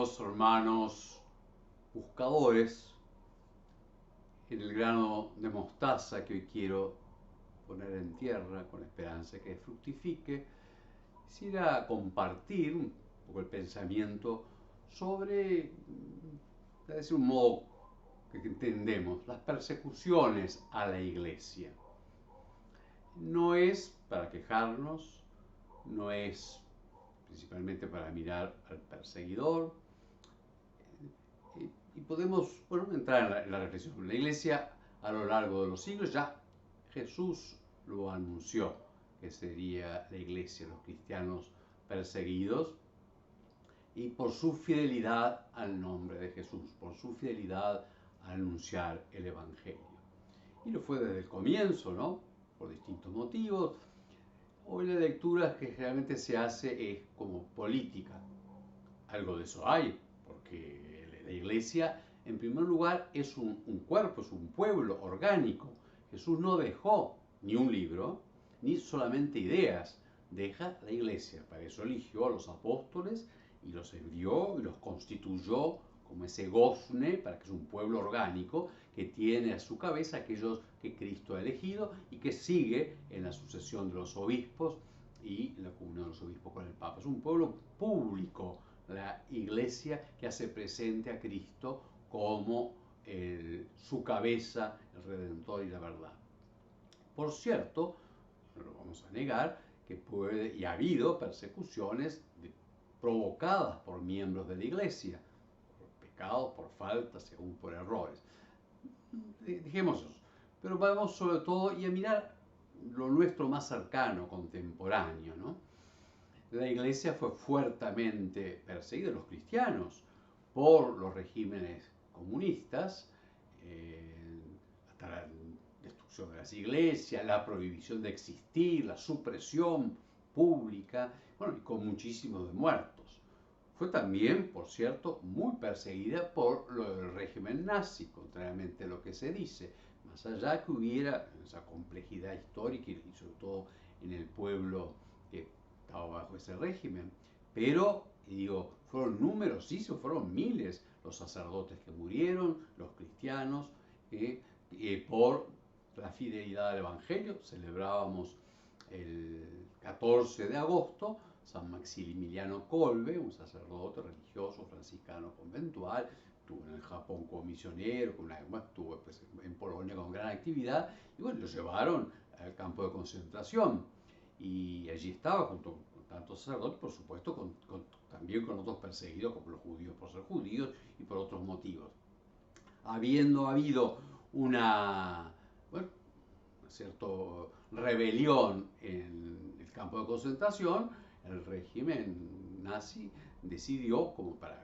Queridos hermanos buscadores, en el grano de mostaza que hoy quiero poner en tierra con la esperanza de que fructifique, quisiera compartir un poco el pensamiento sobre, de decir un modo que entendemos, las persecuciones a la iglesia. No es para quejarnos, no es principalmente para mirar al perseguidor, y podemos entrar en la reflexión. La iglesia a lo largo de los siglos ya Jesús lo anunció, que sería la iglesia, los cristianos perseguidos, y por su fidelidad al nombre de Jesús, por su fidelidad a anunciar el Evangelio. Y lo fue desde el comienzo, ¿no? Por distintos motivos. Hoy la lectura que generalmente se hace es como política. Algo de eso hay, porque la iglesia, en primer lugar, es un cuerpo, es un pueblo orgánico. Jesús no dejó ni un libro, ni solamente ideas. Deja la iglesia. Para eso eligió a los apóstoles y los envió y los constituyó como ese gozne, para que es un pueblo orgánico que tiene a su cabeza aquellos que Cristo ha elegido y que sigue en la sucesión de los obispos y la comunión de los obispos con el Papa. Es un pueblo público, la iglesia, que hace presente a Cristo como su cabeza, el Redentor y la verdad. Por cierto, no lo vamos a negar, que puede y ha habido persecuciones provocadas por miembros de la iglesia, por pecados, por faltas y aún por errores. Dejemos eso. Pero vamos sobre todo y a mirar lo nuestro más cercano, contemporáneo, ¿no? La iglesia fue fuertemente perseguida, los cristianos, por los regímenes comunistas, hasta la destrucción de las iglesias, la prohibición de existir, la supresión pública, bueno, y con muchísimos muertos. Fue también, por cierto, muy perseguida por el régimen nazi, contrariamente a lo que se dice, más allá que hubiera esa complejidad histórica y sobre todo en el pueblo que estaba bajo ese régimen. Pero, digo, fueron numerosísimos, fueron miles los sacerdotes que murieron, los cristianos, por la fidelidad al Evangelio. Celebrábamos el 14 de agosto San Maximiliano Kolbe, un sacerdote religioso franciscano conventual, estuvo en el Japón como misionero, estuvo pues, en Polonia con gran actividad, y bueno, lo llevaron al campo de concentración. Y allí estaba junto con tantos sacerdotes, por supuesto, también con otros perseguidos, como los judíos por ser judíos y por otros motivos. Habiendo habido una cierta rebelión en el campo de concentración, el régimen nazi decidió, como para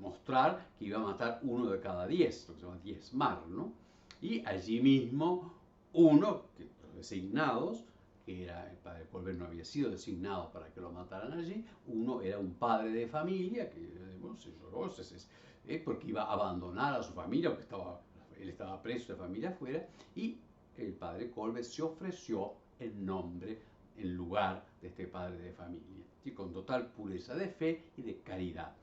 mostrar que iba a matar uno de cada 10, lo que se llama diezmar, ¿no? Y allí mismo uno, que los designados, que era el padre Colbert, no había sido designado para que lo mataran allí, uno era un padre de familia, que bueno, se lloró, porque iba a abandonar a su familia, porque él estaba preso de familia afuera, y el padre Colbert se ofreció en nombre, en lugar de este padre de familia, y con total pureza de fe y de caridad.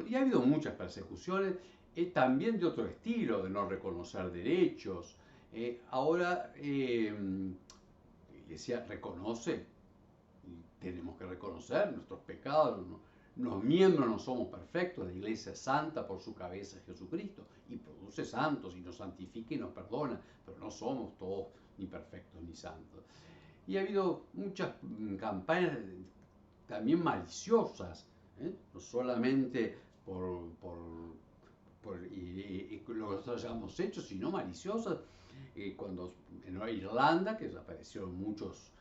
Y ha habido muchas persecuciones, también de otro estilo, de no reconocer derechos. Ahora, la iglesia reconoce, y tenemos que reconocer nuestros pecados, ¿no? Los miembros no somos perfectos, la iglesia es santa por su cabeza Jesucristo y produce santos y nos santifica y nos perdona, pero no somos todos ni perfectos ni santos. Y ha habido muchas campañas también maliciosas, no solamente por lo que nosotros hayamos hecho, sino maliciosas. Cuando en Irlanda, que aparecieron muchos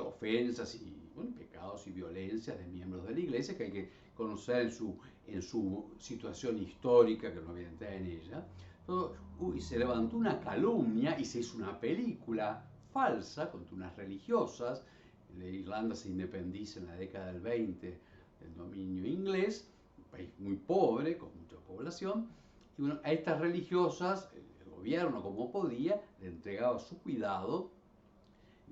ofensas y pecados y violencias de miembros de la iglesia, que hay que conocer en su situación histórica, que no voy a entrar en ella. Se levantó una calumnia y se hizo una película falsa contra unas religiosas. Irlanda se independiza en la década del 20 del dominio inglés, un país muy pobre, con mucha población, y bueno, a estas religiosas el gobierno, como podía, le entregaba su cuidado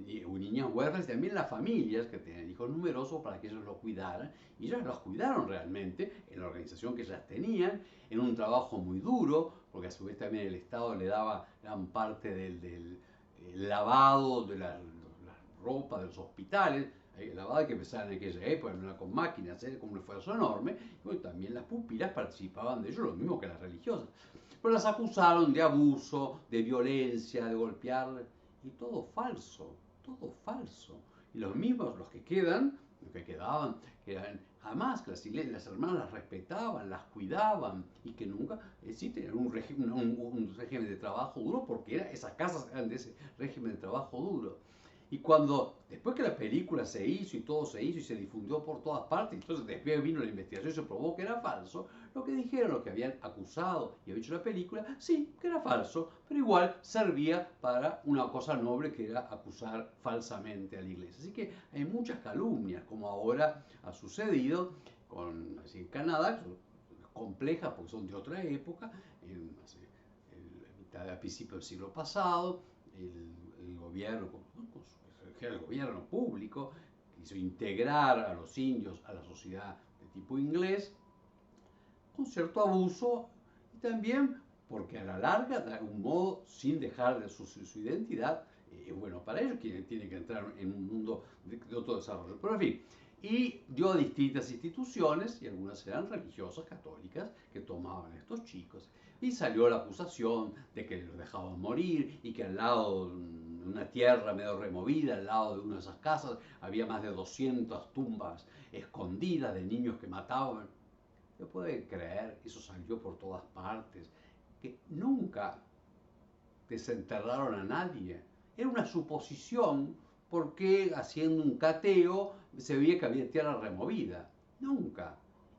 niñas huérfanas, y también las familias que tenían hijos numerosos para que ellos los cuidaran. Y ellos los cuidaron realmente en la organización que ellas tenían, en un trabajo muy duro, porque a su vez también el Estado le daba gran parte del lavado de la ropa de los hospitales. El lavado que empezaba en aquella época, no era con máquinas, era con un esfuerzo enorme. Y también las pupilas participaban de ello, lo mismo que las religiosas. Pero las acusaron de abuso, de violencia, de golpear, y todo falso, todo falso. Y los mismos, los que quedan, los que quedaban, que eran, jamás que las hermanas las respetaban, las cuidaban, y que nunca, sí, tenían un régimen de trabajo duro, porque esas casas eran de ese régimen de trabajo duro. Y cuando, después que la película se hizo y todo se hizo y se difundió por todas partes, entonces después vino la investigación y se probó que era falso, lo que dijeron, lo que habían acusado y había hecho la película, sí, que era falso, pero igual servía para una cosa noble que era acusar falsamente a la iglesia. Así que hay muchas calumnias, como ahora ha sucedido así en Canadá, que son complejas porque son de otra época, a principios del siglo pasado, el gobierno, el gobierno público, quiso integrar a los indios a la sociedad de tipo inglés, con cierto abuso y también porque a la larga, de algún modo, sin dejar de su identidad, es bueno para ellos, que tienen que entrar en un mundo de otro desarrollo. Pero en fin, y dio a distintas instituciones, y algunas eran religiosas, católicas, que tomaban a estos chicos. Y salió la acusación de que los dejaban morir y que al lado de una tierra medio removida, al lado de una de esas casas, había más de 200 tumbas escondidas de niños que mataban. ¿Se puede creer? Eso salió por todas partes. Que nunca desenterraron a nadie. Era una suposición porque haciendo un cateo se veía que había tierra removida. Nunca.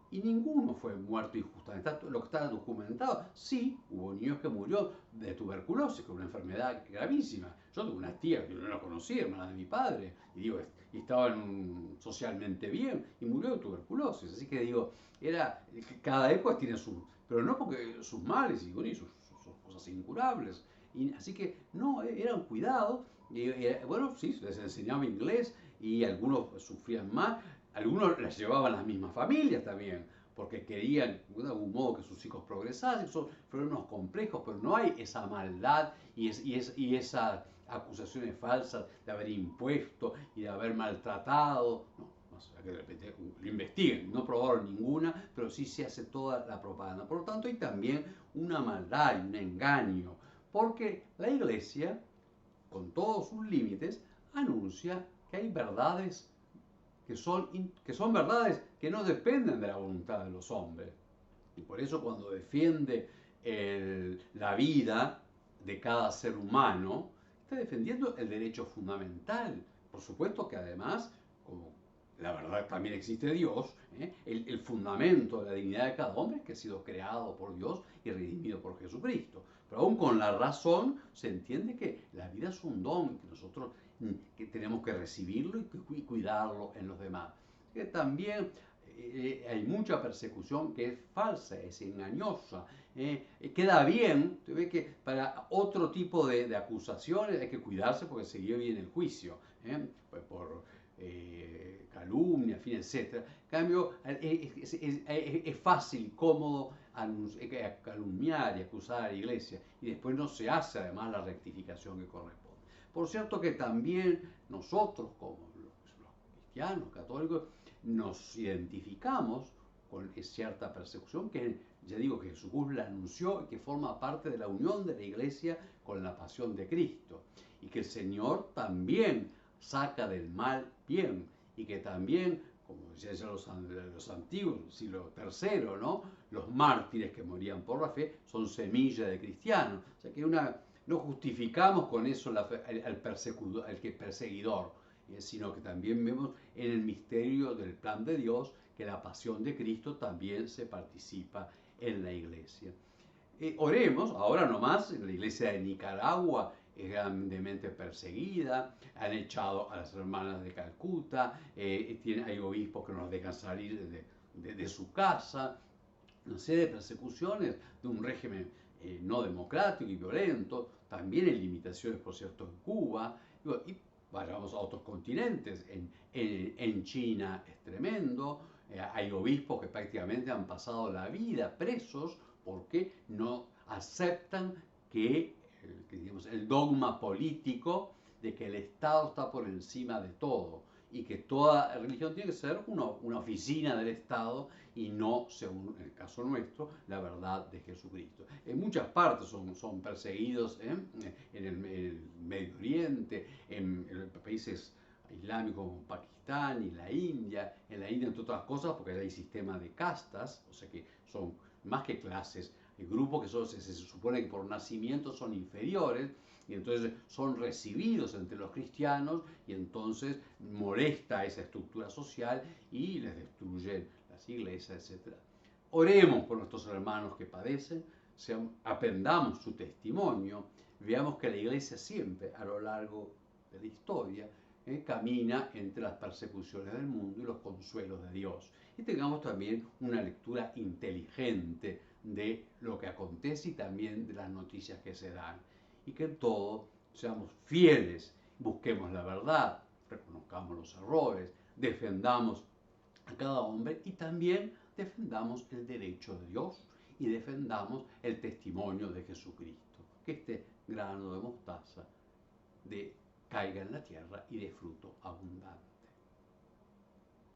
Y ninguno fue muerto injustamente. Lo que está documentado, sí, hubo niños que murió de tuberculosis, que es una enfermedad gravísima. Yo tengo una tía que no la conocía, hermana de mi padre, y digo, y estaban socialmente bien, y murió de tuberculosis. Así que digo, cada época tiene sus, pero no porque sus males y, bueno, y sus cosas incurables. Y, así que no, eran cuidados. Y, bueno, sí, les enseñaba inglés y algunos sufrían más. Algunos les llevaban las mismas familias también, porque querían de algún modo que sus hijos progresasen. Fueron unos complejos, pero no hay esa maldad y esas acusaciones falsas de haber impuesto y de haber maltratado. No, no sé, que de repente lo investiguen, no probaron ninguna, pero sí se hace toda la propaganda. Por lo tanto, hay también una maldad y un engaño, porque la iglesia, con todos sus límites, anuncia que hay verdades que son verdades que no dependen de la voluntad de los hombres. Y por eso cuando defiende la vida de cada ser humano, está defendiendo el derecho fundamental. Por supuesto que además, como la verdad también existe Dios, el fundamento de la dignidad de cada hombre es que ha sido creado por Dios y redimido por Jesucristo. Pero aún con la razón se entiende que la vida es un don, que nosotros que tenemos que recibirlo y cuidarlo en los demás. Que también hay mucha persecución que es falsa, es engañosa. Queda bien, te ve que para otro tipo de acusaciones hay que cuidarse porque seguía bien el juicio, pues por calumnia, en fin, etc. En cambio, es fácil, cómodo calumniar y acusar a la iglesia y después no se hace además la rectificación que corresponde. Por cierto que también nosotros, como los cristianos, católicos, nos identificamos con cierta persecución que ya digo que Jesús la anunció y que forma parte de la unión de la iglesia con la pasión de Cristo y que el Señor también saca del mal bien y que también, como decían ya los antiguos, siglo III, ¿no? Los mártires que morían por la fe son semilla de cristianos. O sea que no justificamos con eso al que perseguidor, sino que también vemos en el misterio del plan de Dios que la pasión de Cristo también se participa en la iglesia. Oremos, ahora nomás, en la iglesia de Nicaragua es grandemente perseguida, han echado a las hermanas de Calcuta, hay obispos que no nos dejan salir de su casa, una serie de persecuciones de un régimen no democrático y violento, también hay limitaciones, por cierto, en Cuba, y Vayamos a otros continentes. En China es tremendo. Hay obispos que prácticamente han pasado la vida presos porque no aceptan digamos, el dogma político de que el Estado está por encima de todo y que toda religión tiene que ser una oficina del Estado y no, según el caso nuestro, la verdad de Jesucristo. En muchas partes son perseguidos en el Medio Oriente, en países islámicos como Pakistán y la India. En la India, entre otras cosas, porque hay sistema de castas, o sea que son más que clases, hay grupos que se supone que por nacimiento son inferiores y entonces son recibidos entre los cristianos y entonces molesta esa estructura social y les destruyen las iglesias, etc. Oremos por nuestros hermanos que padecen, aprendamos su testimonio, veamos que la iglesia siempre a lo largo de la historia camina entre las persecuciones del mundo y los consuelos de Dios. Y tengamos también una lectura inteligente de lo que acontece y también de las noticias que se dan. Y que en todo seamos fieles, busquemos la verdad, reconozcamos los errores, defendamos a cada hombre y también defendamos el derecho de Dios y defendamos el testimonio de Jesucristo. Que este grano de mostaza caiga en la tierra y de fruto abundante.